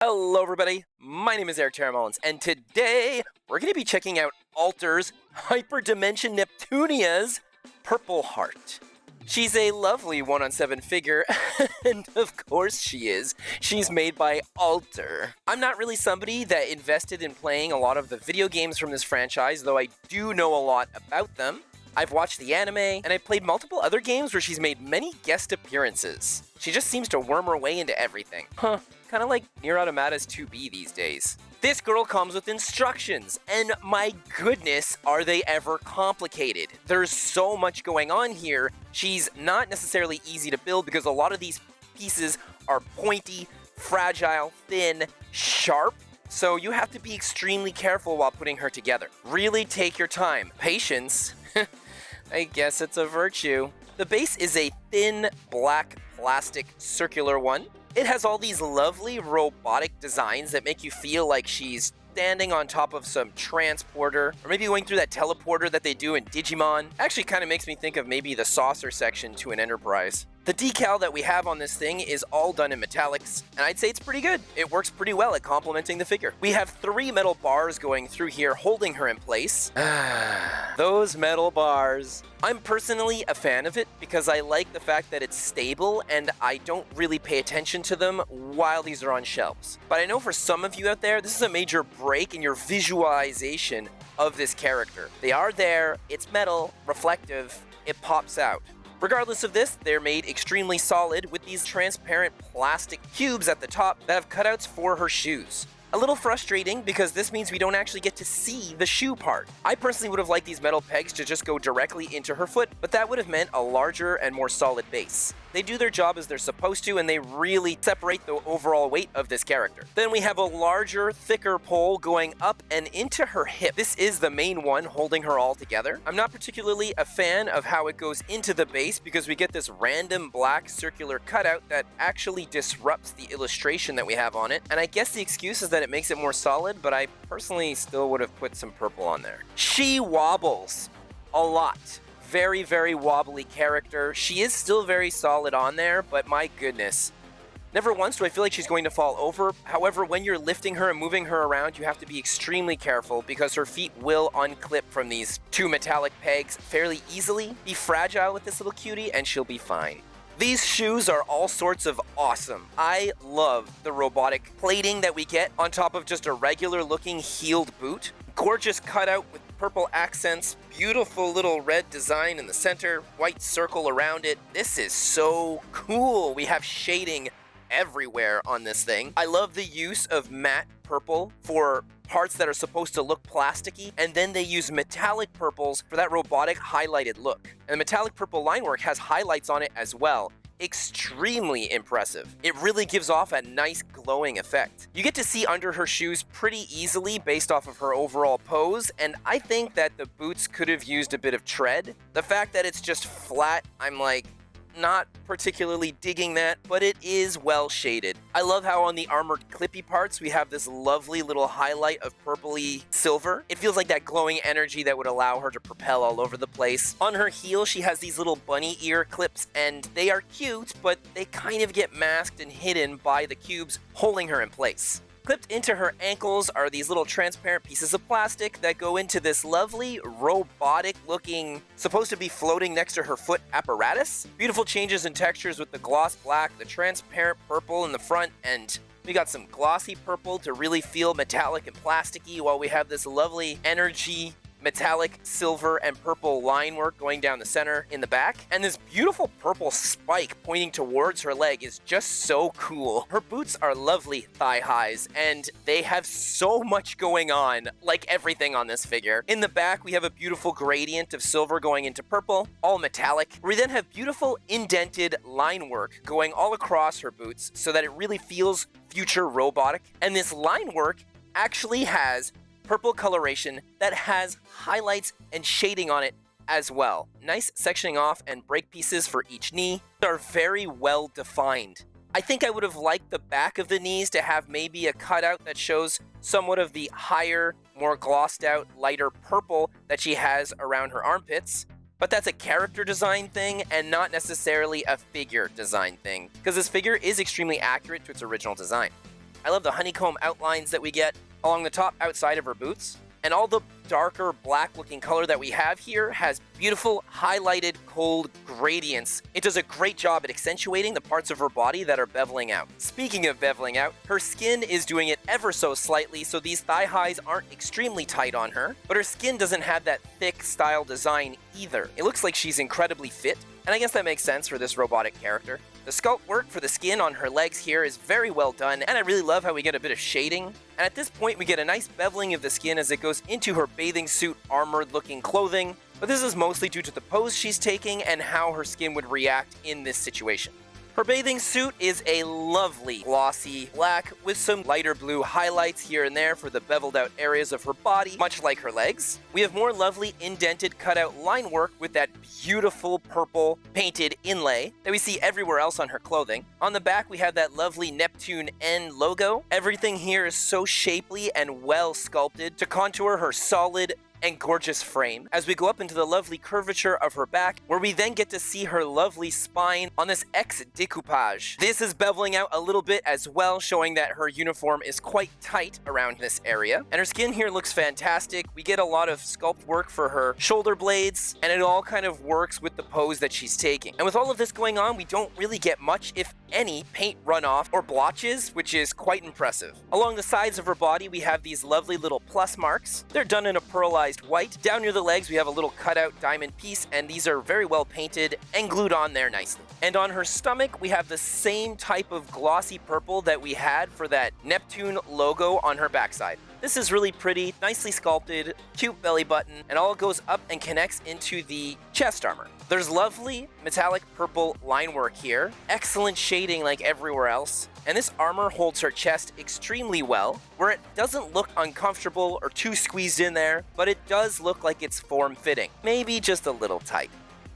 Hello everybody, my name is Eric Mullins, and today we're going to be checking out Alter's Hyperdimension Neptunia's Purple Heart. She's a lovely 1/7 figure, and of course she is. She's made by Alter. I'm not really somebody that invested in playing a lot of the video games from this franchise, though I do know a lot about them. I've watched the anime, and I've played multiple other games where she's made many guest appearances. She just seems to worm her way into everything. Kinda like Nier Automata's 2B these days. This girl comes with instructions, and my goodness, are they ever complicated. There's so much going on here. She's not necessarily easy to build because a lot of these pieces are pointy, fragile, thin, sharp, so you have to be extremely careful while putting her together. Really take your time. Patience, I guess it's a virtue. The base is a thin, black, plastic, circular one. It has all these lovely robotic designs that make you feel like she's standing on top of some transporter, or maybe going through that teleporter that they do in Digimon. Actually kind of makes me think of maybe the saucer section to an Enterprise. The decal that we have on this thing is all done in metallics, and I'd say it's pretty good. It works pretty well at complementing the figure. We have 3 metal bars going through here holding her in place. Those metal bars. I'm personally a fan of it because I like the fact that it's stable and I don't really pay attention to them while these are on shelves. But I know for some of you out there, this is a major break in your visualization of this character. They are there, it's metal, reflective, it pops out. Regardless of this, they're made extremely solid with these transparent plastic cubes at the top that have cutouts for her shoes. A little frustrating because this means we don't actually get to see the shoe part. I personally would have liked these metal pegs to just go directly into her foot, but that would have meant a larger and more solid base. They do their job as they're supposed to, and they really separate the overall weight of this character. Then we have a larger, thicker pole going up and into her hip. This is the main one holding her all together. I'm not particularly a fan of how it goes into the base because we get this random black circular cutout that actually disrupts the illustration that we have on it. And I guess the excuse is that it makes it more solid, but I personally still would have put some purple on there. She wobbles a lot. Very, very wobbly character. She is still very solid on there, but my goodness. Never once do I feel like she's going to fall over. However, when you're lifting her and moving her around, you have to be extremely careful because her feet will unclip from these 2 metallic pegs fairly easily. Be fragile with this little cutie and she'll be fine. These shoes are all sorts of awesome. I love the robotic plating that we get on top of just a regular looking heeled boot. Gorgeous cutout with purple accents, beautiful little red design in the center, white circle around it. This is so cool. We have shading everywhere on this thing. I love the use of matte purple for parts that are supposed to look plasticky, and then they use metallic purples for that robotic highlighted look. And the metallic purple line work has highlights on it as well. Extremely impressive. It really gives off a nice glowing effect. You get to see under her shoes pretty easily based off of her overall pose, and I think that the boots could have used a bit of tread. The fact that it's just flat, I'm like, not particularly digging that, but it is well shaded. I love how on the armored clippy parts we have this lovely little highlight of purpley silver. It feels like that glowing energy that would allow her to propel all over the place. On her heel she has these little bunny ear clips, and they are cute, but they kind of get masked and hidden by the cubes holding her in place. Clipped into her ankles are these little transparent pieces of plastic that go into this lovely robotic looking, supposed to be floating next to her foot apparatus. Beautiful changes in textures with the gloss black, the transparent purple in the front, and we got some glossy purple to really feel metallic and plasticky, while we have this lovely energy metallic silver and purple line work going down the center in the back, and this beautiful purple spike pointing towards her leg is just so cool. Her boots are lovely thigh highs, and they have so much going on, like everything on this figure. In the back we have a beautiful gradient of silver going into purple, all metallic. We then have beautiful indented line work going all across her boots so that it really feels future robotic, and this line work actually has purple coloration that has highlights and shading on it as well. Nice sectioning off and break pieces for each knee are very well defined. I think I would have liked the back of the knees to have maybe a cutout that shows somewhat of the higher, more glossed out, lighter purple that she has around her armpits. But that's a character design thing and not necessarily a figure design thing, because this figure is extremely accurate to its original design. I love the honeycomb outlines that we get along the top outside of her boots. And all the darker black looking color that we have here has beautiful highlighted cold gradients. It does a great job at accentuating the parts of her body that are beveling out. Speaking of beveling out, her skin is doing it ever so slightly, so these thigh highs aren't extremely tight on her, but her skin doesn't have that thick style design either. It looks like she's incredibly fit, and I guess that makes sense for this robotic character. The sculpt work for the skin on her legs here is very well done, and I really love how we get a bit of shading. And at this point, we get a nice beveling of the skin as it goes into her bathing suit armored looking clothing, but this is mostly due to the pose she's taking and how her skin would react in this situation. Her bathing suit is a lovely glossy black with some lighter blue highlights here and there for the beveled out areas of her body, much like her legs. We have more lovely indented cutout line work with that beautiful purple painted inlay that we see everywhere else on her clothing. On the back we have that lovely Neptune N logo. Everything here is so shapely and well sculpted to contour her solid and gorgeous frame as we go up into the lovely curvature of her back, where we then get to see her lovely spine on this X decoupage. This is beveling out a little bit as well, showing that her uniform is quite tight around this area, and her skin here looks fantastic. We get a lot of sculpt work for her shoulder blades, and it all kind of works with the pose that she's taking. And with all of this going on, we don't really get much, if any, paint runoff or blotches, which is quite impressive. Along the sides of her body, we have these lovely little plus marks. They're done in a pearlized white. Down near the legs, we have a little cutout diamond piece, and these are very well painted and glued on there nicely. And on her stomach, we have the same type of glossy purple that we had for that Neptune logo on her backside. This is really pretty, nicely sculpted, cute belly button, and all goes up and connects into the chest armor. There's lovely metallic purple line work here, excellent shading like everywhere else, and this armor holds her chest extremely well, where it doesn't look uncomfortable or too squeezed in there, but it does look like it's form-fitting, maybe just a little tight.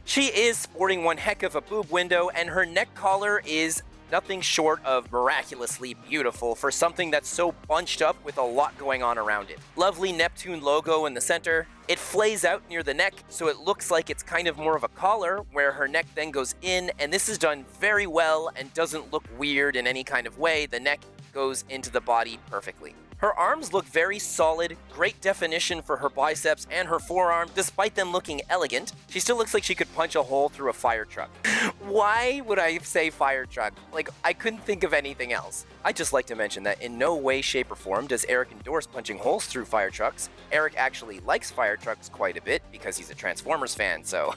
She is sporting one heck of a boob window, and her neck collar is nothing short of miraculously beautiful for something that's so bunched up with a lot going on around it. Lovely Neptune logo in the center. It flays out near the neck, so it looks like it's kind of more of a collar, where her neck then goes in, and this is done very well and doesn't look weird in any kind of way. The neck goes into the body perfectly. Her arms look very solid, great definition for her biceps and her forearm, despite them looking elegant. She still looks like she could punch a hole through a fire truck. Why would I say fire truck? Like, I couldn't think of anything else. I'd just like to mention that in no way, shape, or form does Eric endorse punching holes through fire trucks. Eric actually likes fire trucks quite a bit because he's a Transformers fan, so,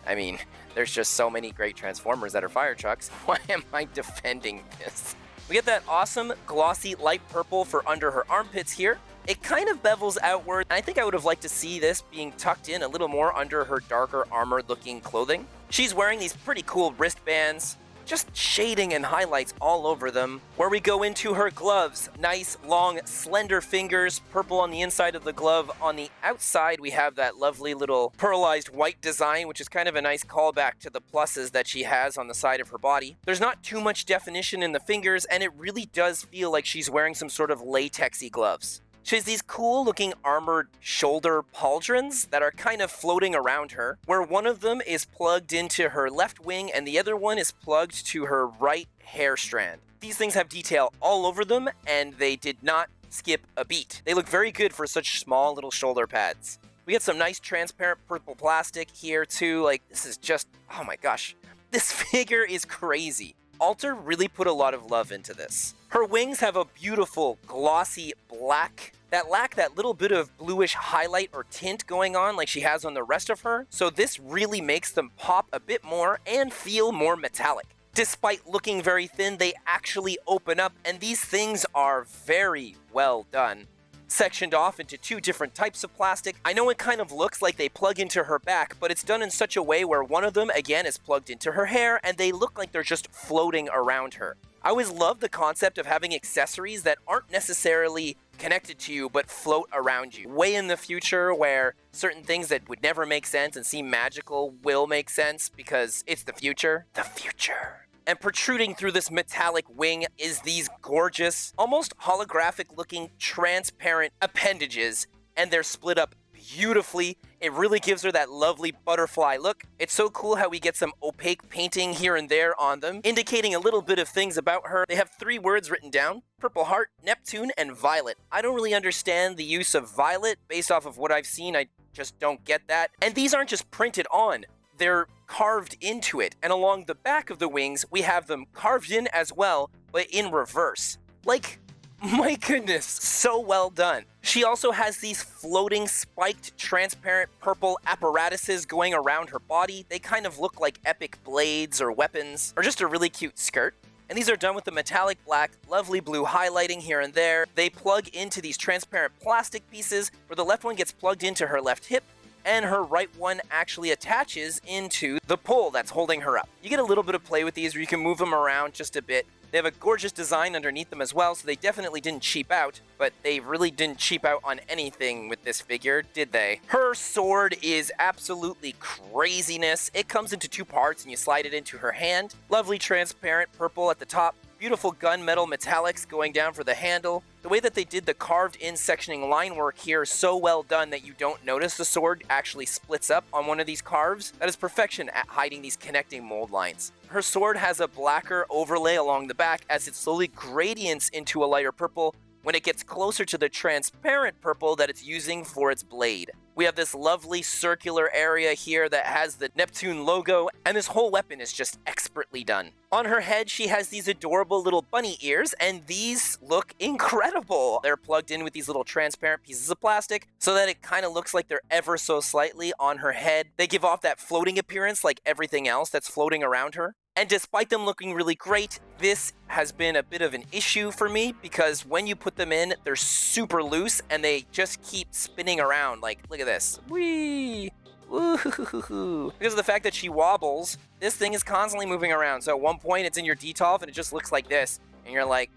I mean, there's just so many great Transformers that are fire trucks. Why am I defending this? We get that awesome glossy light purple for under her armpits here. It kind of bevels outward. I think I would have liked to see this being tucked in a little more under her darker armored looking clothing. She's wearing these pretty cool wristbands, just shading and highlights all over them. Where we go into her gloves, nice long slender fingers, purple on the inside of the glove. On the outside we have that lovely little pearlized white design, which is kind of a nice callback to the pluses that she has on the side of her body. There's not too much definition in the fingers, and it really does feel like she's wearing some sort of latexy gloves. She has these cool looking armored shoulder pauldrons that are kind of floating around her, where one of them is plugged into her left wing and the other one is plugged to her right hair strand. These things have detail all over them, and they did not skip a beat. They look very good for such small little shoulder pads. We get some nice transparent purple plastic here too. Like, this is just, oh my gosh, this figure is crazy. Alter really put a lot of love into this. Her wings have a beautiful glossy black that lack that little bit of bluish highlight or tint going on like she has on the rest of her, so this really makes them pop a bit more and feel more metallic. Despite looking very thin, they actually open up, and these things are very well done. Sectioned off into two different types of plastic. I know it kind of looks like they plug into her back, but it's done in such a way where one of them, again, is plugged into her hair, and they look like they're just floating around her. I always love the concept of having accessories that aren't necessarily connected to you, but float around you. Way in the future, where certain things that would never make sense and seem magical will make sense because it's the future. The future. And protruding through this metallic wing is these gorgeous, almost holographic looking transparent appendages, and they're split up beautifully. It really gives her that lovely butterfly look. It's so cool how we get some opaque painting here and there on them, indicating a little bit of things about her. They have 3 words written down: Purple Heart, Neptune, and Violet. I don't really understand the use of Violet. Based off of what I've seen, I just don't get that. And these aren't just printed on, they're carved into it. And along the back of the wings, we have them carved in as well, but in reverse. Like, my goodness, so well done. She also has these floating, spiked, transparent purple apparatuses going around her body. They kind of look like epic blades or weapons, or just a really cute skirt. And these are done with the metallic black, lovely blue highlighting here and there. They plug into these transparent plastic pieces, where the left one gets plugged into her left hip, and her right one actually attaches into the pole that's holding her up. You get a little bit of play with these where you can move them around just a bit. They have a gorgeous design underneath them as well, so they definitely didn't cheap out, but they really didn't cheap out on anything with this figure, did they? Her sword is absolutely craziness. It comes into 2 parts and you slide it into her hand. Lovely transparent purple at the top. Beautiful gunmetal metallics going down for the handle. The way that they did the carved-in sectioning line work here is so well done that you don't notice the sword actually splits up on one of these carves. That is perfection at hiding these connecting mold lines. Her sword has a blacker overlay along the back as it slowly gradients into a lighter purple when it gets closer to the transparent purple that it's using for its blade. We have this lovely circular area here that has the Neptune logo, and this whole weapon is just expertly done. On her head, she has these adorable little bunny ears, and these look incredible. They're plugged in with these little transparent pieces of plastic so that it kind of looks like they're ever so slightly on her head. They give off that floating appearance like everything else that's floating around her. And despite them looking really great, this has been a bit of an issue for me because when you put them in, they're super loose and they just keep spinning around. Like, look at this. Whee! Woo-hoo-hoo-hoo. Because of the fact that she wobbles, this thing is constantly moving around. So at one point, it's in your detolf and it just looks like this. And you're like,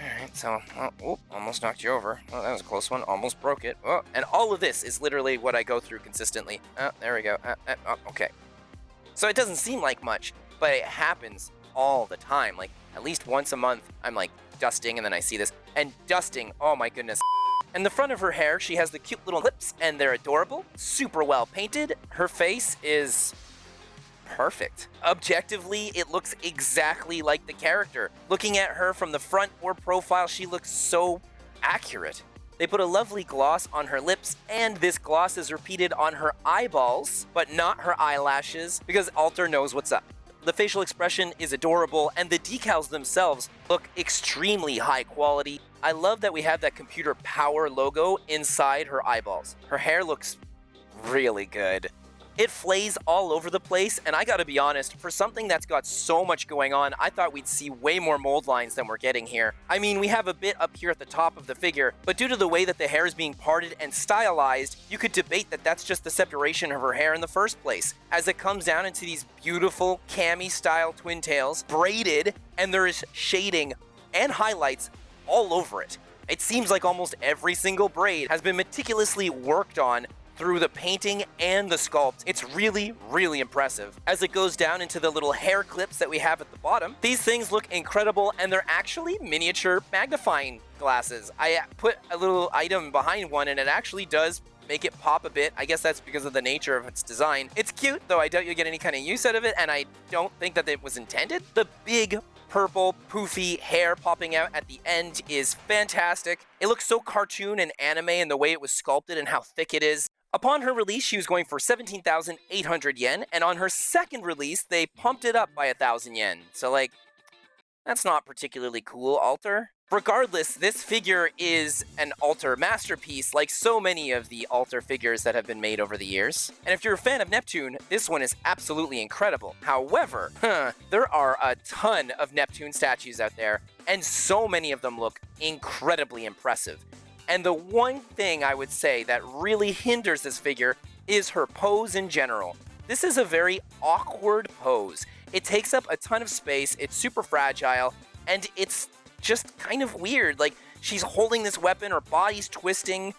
alright, so, almost knocked you over. Oh, that was a close one. Almost broke it. Oh, and all of this is literally what I go through consistently. Oh, there we go. Okay. So it doesn't seem like much, but it happens all the time. Like, at least once a month, I'm like dusting and then I see this. And dusting, oh my goodness. And the front of her hair, she has the cute little lips and they're adorable, super well painted. Her face is perfect. Objectively, it looks exactly like the character. Looking at her from the front or profile, she looks so accurate. They put a lovely gloss on her lips, and this gloss is repeated on her eyeballs, but not her eyelashes, because Alter knows what's up. The facial expression is adorable, and the decals themselves look extremely high quality. I love that we have that computer power logo inside her eyeballs. Her hair looks really good. It flays all over the place, and I gotta be honest, for something that's got so much going on, I thought we'd see way more mold lines than we're getting here. I mean, we have a bit up here at the top of the figure, but due to the way that the hair is being parted and stylized, you could debate that that's just the separation of her hair in the first place, as it comes down into these beautiful cami-style twin tails, braided, and there is shading and highlights all over it. It seems like almost every single braid has been meticulously worked on through the painting and the sculpt. It's really, really impressive. As it goes down into the little hair clips that we have at the bottom, these things look incredible, and they're actually miniature magnifying glasses. I put a little item behind one, and it actually does make it pop a bit. I guess that's because of the nature of its design. It's cute, though I doubt you'll get any kind of use out of it, and I don't think that it was intended. The big purple poofy hair popping out at the end is fantastic. It looks so cartoon and anime in the way it was sculpted and how thick it is. Upon her release, she was going for 17,800 yen, and on her second release, they pumped it up by 1,000 yen. So, like, that's not particularly cool, Alter. Regardless, this figure is an Alter masterpiece, like so many of the Alter figures that have been made over the years. And if you're a fan of Neptune, this one is absolutely incredible. However, there are a ton of Neptune statues out there, and so many of them look incredibly impressive. And the one thing I would say that really hinders this figure is her pose in general. This is a very awkward pose. It takes up a ton of space, it's super fragile, and it's just kind of weird. Like, she's holding this weapon, her body's twisting.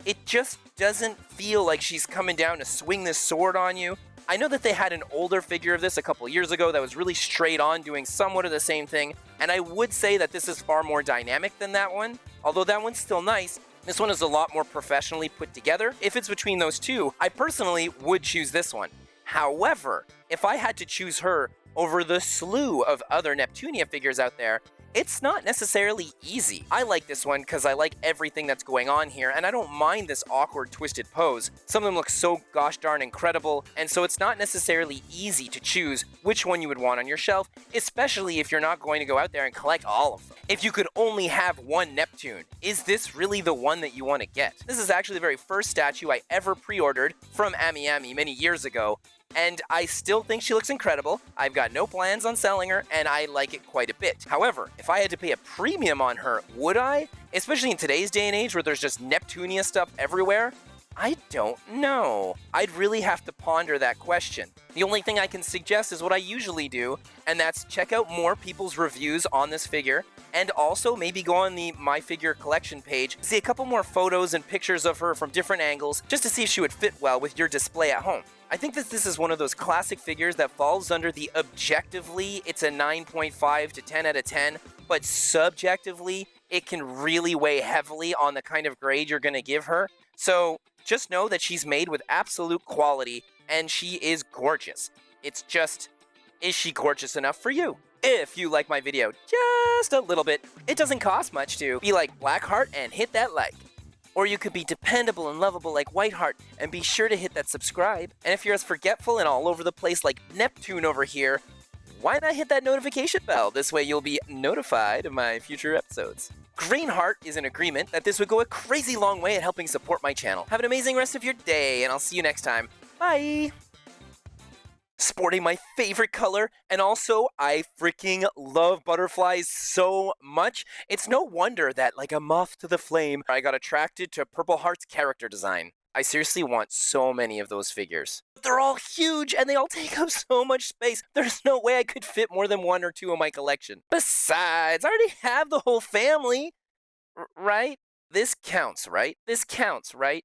It just doesn't feel like she's coming down to swing this sword on you. I know that they had an older figure of this a couple years ago that was really straight on, doing somewhat of the same thing, and I would say that this is far more dynamic than that one. Although that one's still nice, This one is a lot more professionally put together. If it's between those two, I personally would choose this one. However, if I had to choose her over the slew of other Neptunia figures out there, it's not necessarily easy. I like this one because I like everything that's going on here, and I don't mind this awkward twisted pose. Some of them look so gosh darn incredible, and so it's not necessarily easy to choose which one you would want on your shelf, especially if you're not going to go out there and collect all of them. If you could only have one Neptune, is this really the one that you want to get? This is actually the very first statue I ever pre-ordered from Ami Ami many years ago, and I still think she looks incredible. I've got no plans on selling her, and I like it quite a bit. However, if I had to pay a premium on her, would I? Especially in today's day and age where there's just Neptunia stuff everywhere? I don't know. I'd really have to ponder that question. The only thing I can suggest is what I usually do, and that's check out more people's reviews on this figure, and also maybe go on the My Figure Collection page, see a couple more photos and pictures of her from different angles, just to see if she would fit well with your display at home. I think that this is one of those classic figures that falls under the objectively, it's a 9.5 to 10 out of 10, but subjectively, it can really weigh heavily on the kind of grade you're going to give her. So just know that she's made with absolute quality, and she is gorgeous. It's just, is she gorgeous enough for you? If you like my video just a little bit, it doesn't cost much to be like Blackheart and hit that like. Or you could be dependable and lovable like Whiteheart and be sure to hit that subscribe. And if you're as forgetful and all over the place like Neptune over here, why not hit that notification bell? This way you'll be notified of my future episodes. Greenheart is in agreement that this would go a crazy long way in helping support my channel. Have an amazing rest of your day, and I'll see you next time. Bye! Sporting my favorite color, and also I freaking love butterflies so much. It's no wonder that, like a moth to the flame, I got attracted to Purple Heart's character design. I seriously want so many of those figures. They're all huge, and they all take up so much space. There's no way I could fit more than one or two in my collection. Besides, I already have the whole family. Right? This counts, right? This counts, right?